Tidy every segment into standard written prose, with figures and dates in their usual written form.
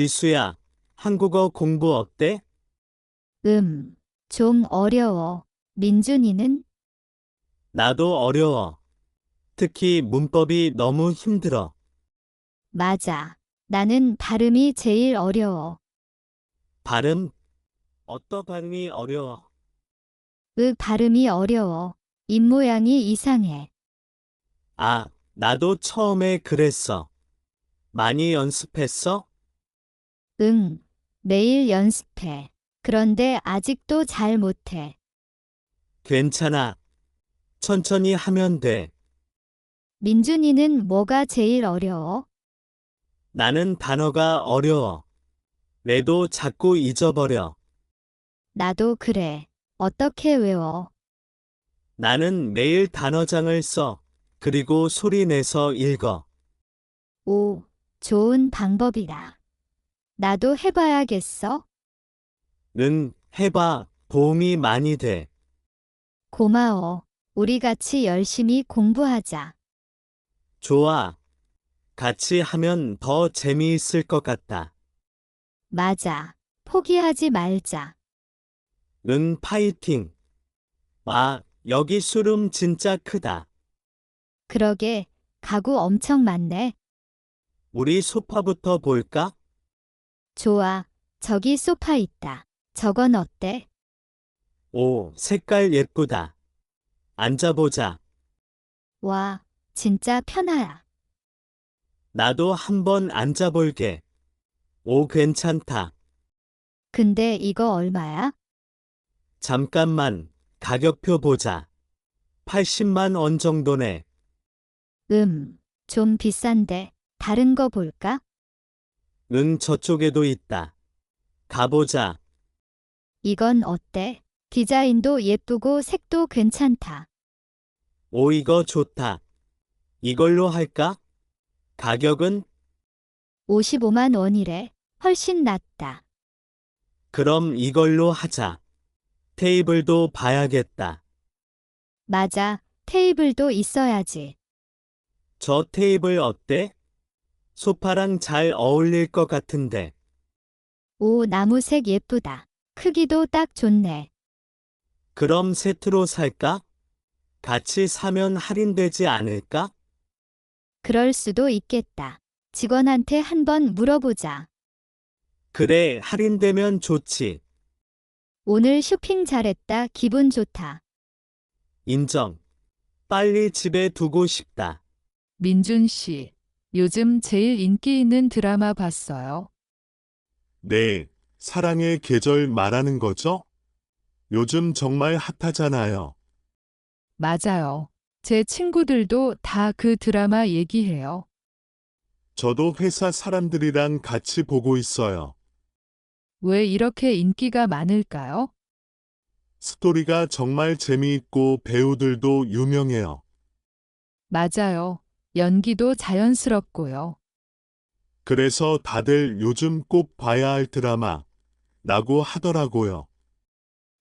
지수야, 한국어 공부 어때? 좀 어려워. 민준이는? 나도 어려워. 특히 문법이 너무 힘들어. 맞아. 나는 발음이 제일 어려워. 발음? 어떤 발음이 어려워? 발음이 어려워. 입모양이 이상해. 아, 나도 처음에 그랬어. 많이 연습했어? 응, 매일 연습해. 그런데 아직도 잘 못해. 괜찮아. 천천히 하면 돼. 민준이는 뭐가 제일 어려워? 나는 단어가 어려워. 내도 자꾸 잊어버려. 나도 그래. 어떻게 외워? 나는 매일 단어장을 써. 그리고 소리 내서 읽어. 오, 좋은 방법이다. 나도 해봐야겠어. 응, 해봐. 도움이 많이 돼. 고마워. 우리 같이 열심히 공부하자. 좋아. 같이 하면 더 재미있을 것 같다. 맞아. 포기하지 말자. 응, 파이팅. 와, 여기 수름 진짜 크다. 그러게, 가구 엄청 많네. 우리 소파부터 볼까? 좋아. 저기 소파 있다. 저건 어때? 오, 색깔 예쁘다. 앉아보자. 와, 진짜 편하야. 나도 한번 앉아볼게. 오, 괜찮다. 근데 이거 얼마야? 잠깐만, 가격표 보자. 80만 원 정도네. 좀 비싼데. 다른 거 볼까? 응, 저쪽에도 있다. 가보자. 이건 어때? 디자인도 예쁘고 색도 괜찮다. 오, 이거 좋다. 이걸로 할까? 가격은? 55만 원이래. 훨씬 낫다. 그럼 이걸로 하자. 테이블도 봐야겠다. 맞아. 테이블도 있어야지. 저 테이블 어때? 소파랑 잘 어울릴 것 같은데. 오, 나무색 예쁘다. 크기도 딱 좋네. 그럼 세트로 살까? 같이 사면 할인되지 않을까? 그럴 수도 있겠다. 직원한테 한번 물어보자. 그래, 할인되면 좋지. 오늘 쇼핑 잘했다. 기분 좋다. 인정. 빨리 집에 두고 싶다. 민준 씨, 요즘 제일 인기 있는 드라마 봤어요? 네, 사랑의 계절 말하는 거죠? 요즘 정말 핫하잖아요. 맞아요. 제 친구들도 다 그 드라마 얘기해요. 저도 회사 사람들이랑 같이 보고 있어요. 왜 이렇게 인기가 많을까요? 스토리가 정말 재미있고 배우들도 유명해요. 맞아요. 연기도 자연스럽고요. 그래서 다들 요즘 꼭 봐야 할 드라마, 라고 하더라고요.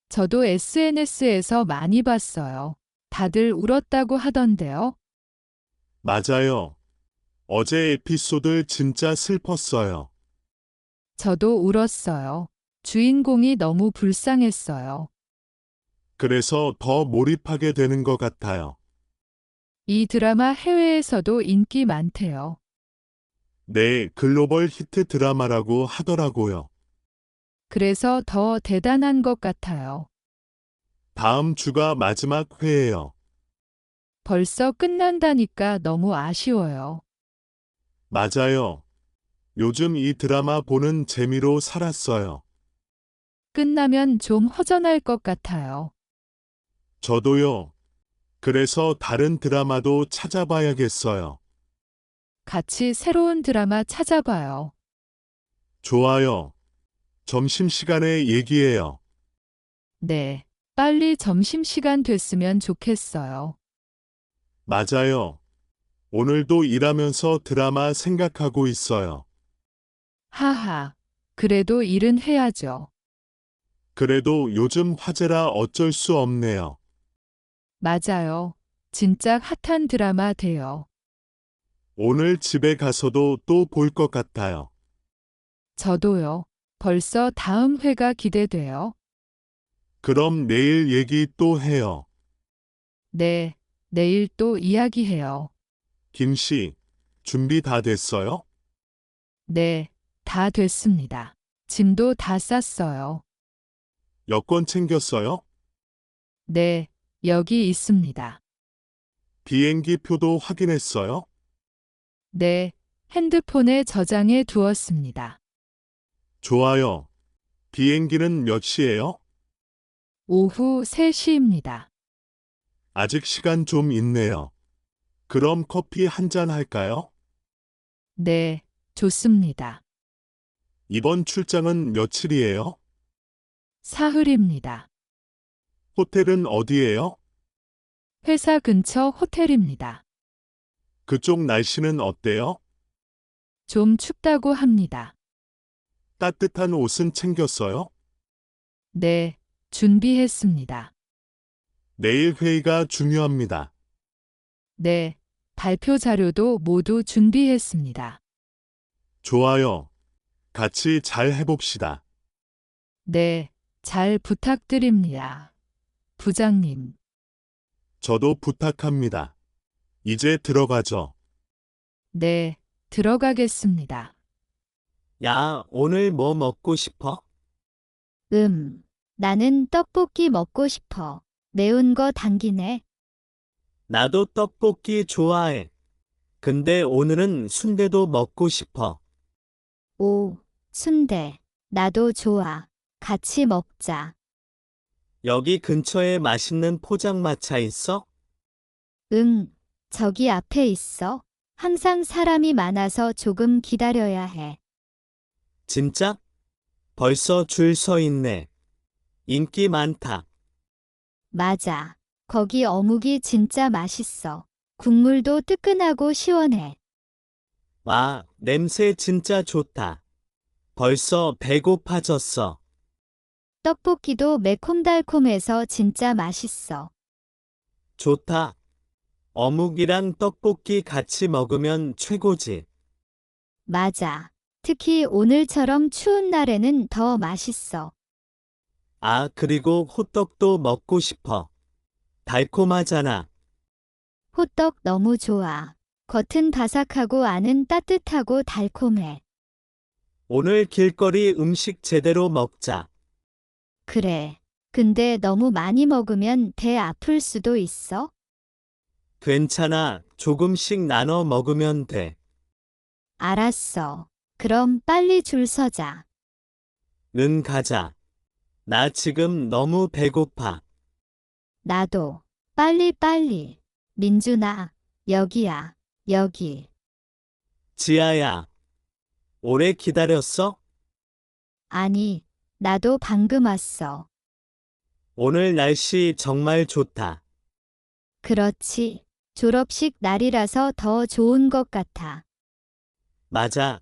저도 SNS에서 많이 봤어요. 다들 울었다고 하던데요. 맞아요. 어제 에피소드 진짜 슬펐어요. 저도 울었어요. 주인공이 너무 불쌍했어요. 그래서 더 몰입하게 되는 것 같아요. 이 드라마 해외에서도 인기 많대요. 네, 글로벌 히트 드라마라고 하더라고요. 그래서 더 대단한 것 같아요. 다음 주가 마지막 회예요. 벌써 끝난다니까 너무 아쉬워요. 맞아요. 요즘 이 드라마 보는 재미로 살았어요. 끝나면 좀 허전할 것 같아요. 저도요. 그래서 다른 드라마도 찾아봐야겠어요. 같이 새로운 드라마 찾아봐요. 좋아요. 점심시간에 얘기해요. 네, 빨리 점심시간 됐으면 좋겠어요. 맞아요. 오늘도 일하면서 드라마 생각하고 있어요. 하하, 그래도 일은 해야죠. 그래도 요즘 화제라 어쩔 수 없네요. 맞아요. 진짜 핫한 드라마 돼요. 오늘 집에 가서도 또 볼 것 같아요. 저도요. 벌써 다음 회가 기대돼요. 그럼 내일 얘기 또 해요. 네, 내일 또 이야기해요. 김 씨, 준비 다 됐어요? 네, 다 됐습니다. 짐도 다 쌌어요. 여권 챙겼어요? 네, 여기 있습니다. 비행기 표도 확인했어요? 네, 핸드폰에 저장해 두었습니다. 좋아요. 비행기는 몇 시예요? 오후 3시입니다. 아직 시간 좀 있네요. 그럼 커피 한 잔 할까요? 네, 좋습니다. 이번 출장은 며칠이에요? 사흘입니다. 호텔은 어디예요? 회사 근처 호텔입니다. 그쪽 날씨는 어때요? 좀 춥다고 합니다. 따뜻한 옷은 챙겼어요? 네, 준비했습니다. 내일 회의가 중요합니다. 네, 발표 자료도 모두 준비했습니다. 좋아요. 같이 잘 해봅시다. 네, 잘 부탁드립니다. 부장님, 저도 부탁합니다. 이제 들어가죠. 네, 들어가겠습니다. 야, 오늘 뭐 먹고 싶어? 나는 떡볶이 먹고 싶어. 매운 거 당기네. 나도 떡볶이 좋아해. 근데 오늘은 순대도 먹고 싶어. 오, 순대. 나도 좋아. 같이 먹자. 여기 근처에 맛있는 포장마차 있어? 응, 저기 앞에 있어. 항상 사람이 많아서 조금 기다려야 해. 진짜? 벌써 줄 서 있네. 인기 많다. 맞아. 거기 어묵이 진짜 맛있어. 국물도 뜨끈하고 시원해. 와, 냄새 진짜 좋다. 벌써 배고파졌어. 떡볶이도 매콤달콤해서 진짜 맛있어. 좋다. 어묵이랑 떡볶이 같이 먹으면 최고지. 맞아. 특히 오늘처럼 추운 날에는 더 맛있어. 아, 그리고 호떡도 먹고 싶어. 달콤하잖아. 호떡 너무 좋아. 겉은 바삭하고 안은 따뜻하고 달콤해. 오늘 길거리 음식 제대로 먹자. 그래. 근데 너무 많이 먹으면 배 아플 수도 있어? 괜찮아. 조금씩 나눠 먹으면 돼. 알았어. 그럼 빨리 줄 서자. 응, 가자. 나 지금 너무 배고파. 나도. 빨리. 민준아, 여기야. 여기. 지아야, 오래 기다렸어? 아니, 나도 방금 왔어. 오늘 날씨 정말 좋다. 그렇지. 졸업식 날이라서 더 좋은 것 같아. 맞아.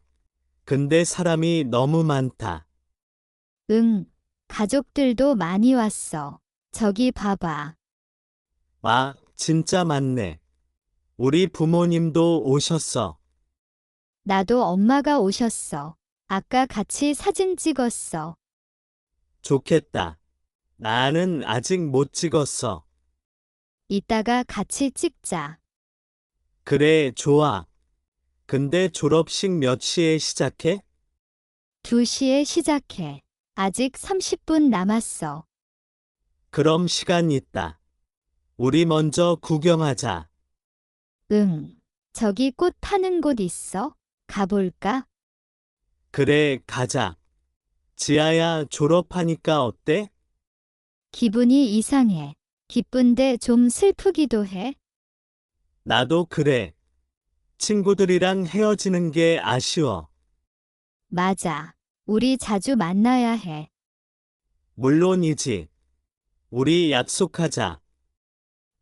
근데 사람이 너무 많다. 응, 가족들도 많이 왔어. 저기 봐봐. 와, 진짜 많네. 우리 부모님도 오셨어. 나도 엄마가 오셨어. 아까 같이 사진 찍었어. 좋겠다. 나는 아직 못 찍었어. 이따가 같이 찍자. 그래, 좋아. 근데 졸업식 몇 시에 시작해? 2시에 시작해. 아직 30분 남았어. 그럼 시간 있다. 우리 먼저 구경하자. 응. 저기 꽃 파는 곳 있어? 가볼까? 그래, 가자. 지아야, 졸업하니까 어때? 기분이 이상해. 기쁜데 좀 슬프기도 해. 나도 그래. 친구들이랑 헤어지는 게 아쉬워. 맞아. 우리 자주 만나야 해. 물론이지. 우리 약속하자.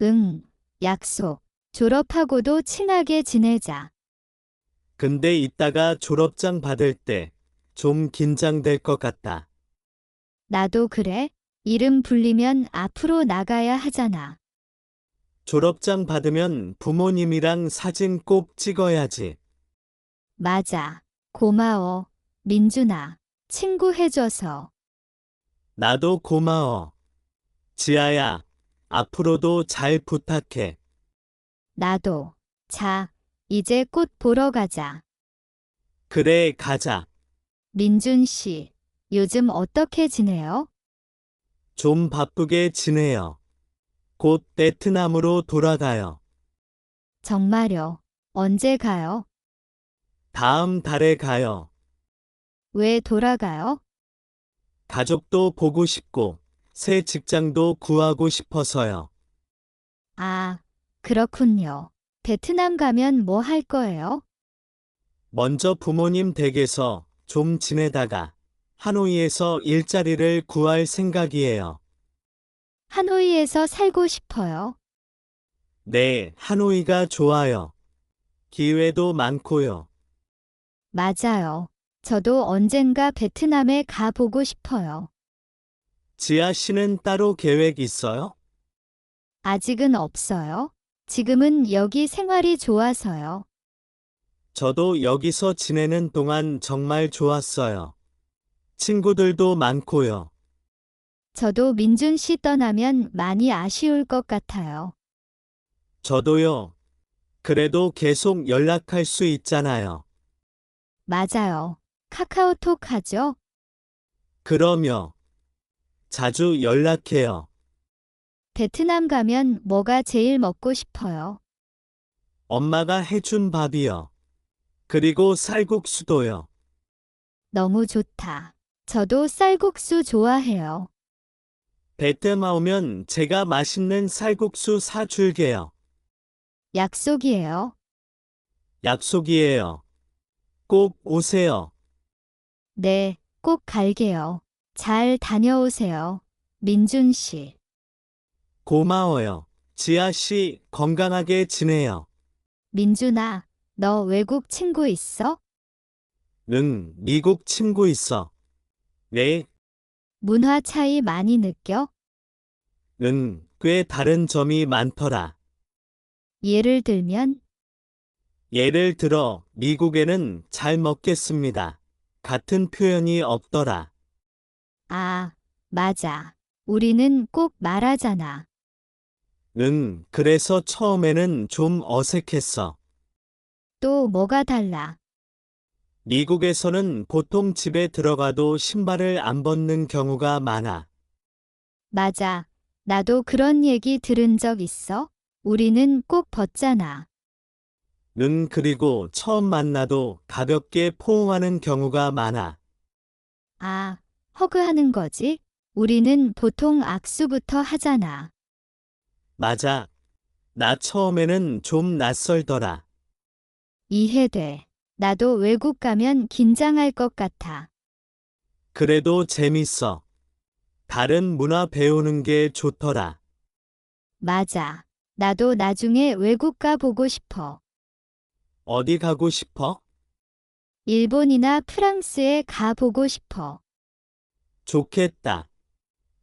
응. 약속. 졸업하고도 친하게 지내자. 근데 이따가 졸업장 받을 때 좀 긴장될 것 같다. 나도 그래. 이름 불리면 앞으로 나가야 하잖아. 졸업장 받으면 부모님이랑 사진 꼭 찍어야지. 맞아. 고마워. 민준아, 친구 해줘서. 나도 고마워. 지아야, 앞으로도 잘 부탁해. 나도. 자, 이제 꽃 보러 가자. 그래, 가자. 민준 씨, 요즘 어떻게 지내요? 좀 바쁘게 지내요. 곧 베트남으로 돌아가요. 정말요? 언제 가요? 다음 달에 가요. 왜 돌아가요? 가족도 보고 싶고, 새 직장도 구하고 싶어서요. 아, 그렇군요. 베트남 가면 뭐 할 거예요? 먼저 부모님 댁에서 좀 지내다가 하노이에서 일자리를 구할 생각이에요. 하노이에서 살고 싶어요. 네, 하노이가 좋아요. 기회도 많고요. 맞아요. 저도 언젠가 베트남에 가보고 싶어요. 지아 씨는 따로 계획 있어요? 아직은 없어요. 지금은 여기 생활이 좋아서요. 저도 여기서 지내는 동안 정말 좋았어요. 친구들도 많고요. 저도 민준 씨 떠나면 많이 아쉬울 것 같아요. 저도요. 그래도 계속 연락할 수 있잖아요. 맞아요. 카카오톡 하죠? 그럼요. 자주 연락해요. 베트남 가면 뭐가 제일 먹고 싶어요? 엄마가 해준 밥이요. 그리고 쌀국수도요. 너무 좋다. 저도 쌀국수 좋아해요. 베트남 오면 제가 맛있는 쌀국수 사줄게요. 약속이에요. 약속이에요. 꼭 오세요. 네, 꼭 갈게요. 잘 다녀오세요. 민준 씨. 고마워요. 지아 씨 건강하게 지내요. 민준아, 너 외국 친구 있어? 응, 미국 친구 있어. 네, 문화 차이 많이 느껴? 응, 꽤 다른 점이 많더라. 예를 들면, 예를 들어, 미국에는 잘 먹겠습니다. 같은 표현이 없더라. 아, 맞아. 우리는 꼭 말하잖아. 응, 그래서 처음에는 좀 어색했어. 또 뭐가 달라? 미국에서는 보통 집에 들어가도 신발을 안 벗는 경우가 많아. 맞아. 나도 그런 얘기 들은 적 있어. 우리는 꼭 벗잖아. 응, 그리고 처음 만나도 가볍게 포옹하는 경우가 많아. 아, 허그하는 거지? 우리는 보통 악수부터 하잖아. 맞아. 나 처음에는 좀 낯설더라. 이해돼. 나도 외국 가면 긴장할 것 같아. 그래도 재밌어. 다른 문화 배우는 게 좋더라. 맞아. 나도 나중에 외국 가보고 싶어. 어디 가고 싶어? 일본이나 프랑스에 가보고 싶어. 좋겠다.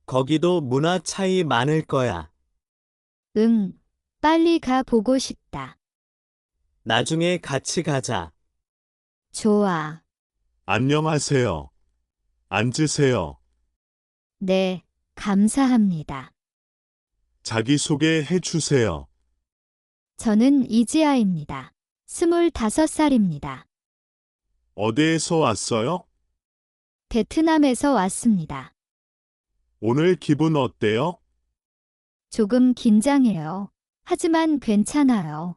거기도 문화 차이 많을 거야. 응, 빨리 가보고 싶다. 나중에 같이 가자. 좋아. 안녕하세요. 앉으세요. 네, 감사합니다. 자기소개 해주세요. 저는 이지아입니다. 25살입니다. 어디에서 왔어요? 베트남에서 왔습니다. 오늘 기분 어때요? 조금 긴장해요. 하지만 괜찮아요.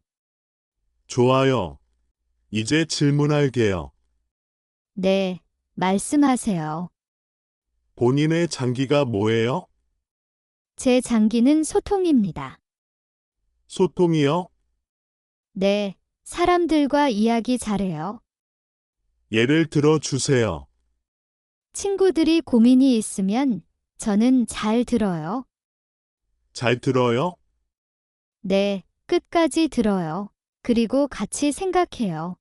좋아요. 이제 질문할게요. 네, 말씀하세요. 본인의 장기가 뭐예요? 제 장기는 소통입니다. 소통이요? 네, 사람들과 이야기 잘해요. 예를 들어 주세요. 친구들이 고민이 있으면 저는 잘 들어요. 잘 들어요? 네, 끝까지 들어요. 그리고 같이 생각해요.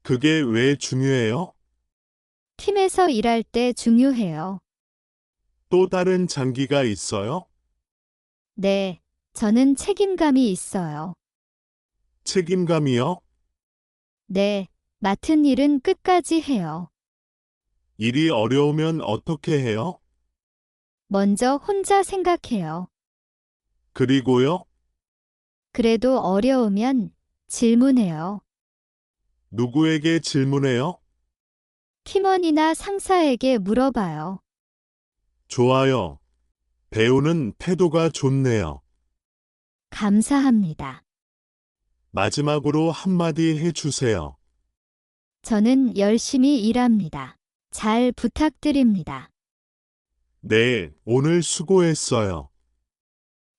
그게 왜 중요해요? 팀에서 일할 때 중요해요. 또 다른 장기가 있어요? 네, 저는 책임감이 있어요. 책임감이요? 네, 맡은 일은 끝까지 해요. 일이 어려우면 어떻게 해요? 먼저 혼자 생각해요. 그리고요? 그래도 어려우면 질문해요. 누구에게 질문해요? 팀원이나 상사에게 물어봐요. 좋아요. 배우는 태도가 좋네요. 감사합니다. 마지막으로 한마디 해주세요. 저는 열심히 일합니다. 잘 부탁드립니다. 네, 오늘 수고했어요.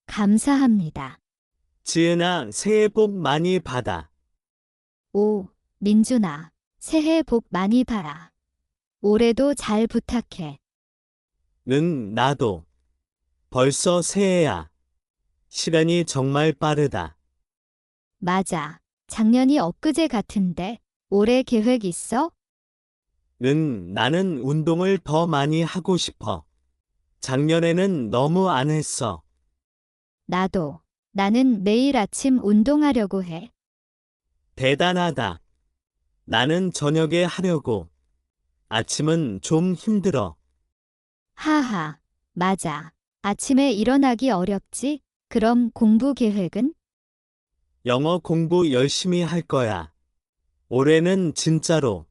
감사합니다. 지은아, 새해 복 많이 받아. 오, 민준아, 새해 복 많이 받아. 올해도 잘 부탁해. 응, 나도. 벌써 새해야. 시간이 정말 빠르다. 맞아. 작년이 엊그제 같은데 올해 계획 있어? 응, 나는 운동을 더 많이 하고 싶어. 작년에는 너무 안 했어. 나도. 나는 매일 아침 운동하려고 해. 대단하다. 나는 저녁에 하려고. 아침은 좀 힘들어. 하하, 맞아. 아침에 일어나기 어렵지? 그럼 공부 계획은? 영어 공부 열심히 할 거야. 올해는 진짜로.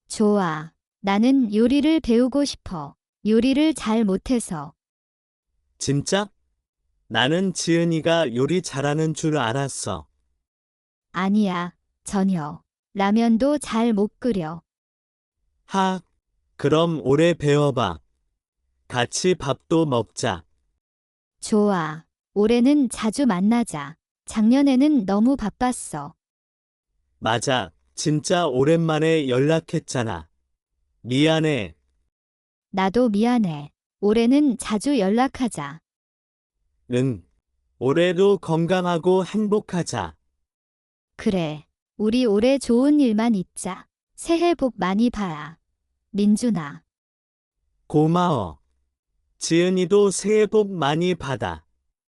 좋아. 나는 요리를 배우고 싶어. 요리를 잘 못해서. 진짜? 나는 지은이가 요리 잘하는 줄 알았어. 아니야, 전혀. 라면도 잘 못 끓여. 하, 그럼 올해 배워봐. 같이 밥도 먹자. 좋아. 올해는 자주 만나자. 작년에는 너무 바빴어. 맞아, 진짜 오랜만에 연락했잖아. 미안해. 나도 미안해. 올해는 자주 연락하자. 응. 올해도 건강하고 행복하자. 그래. 우리 올해 좋은 일만 있자. 새해 복 많이 받아. 민준아. 고마워. 지은이도 새해 복 많이 받아.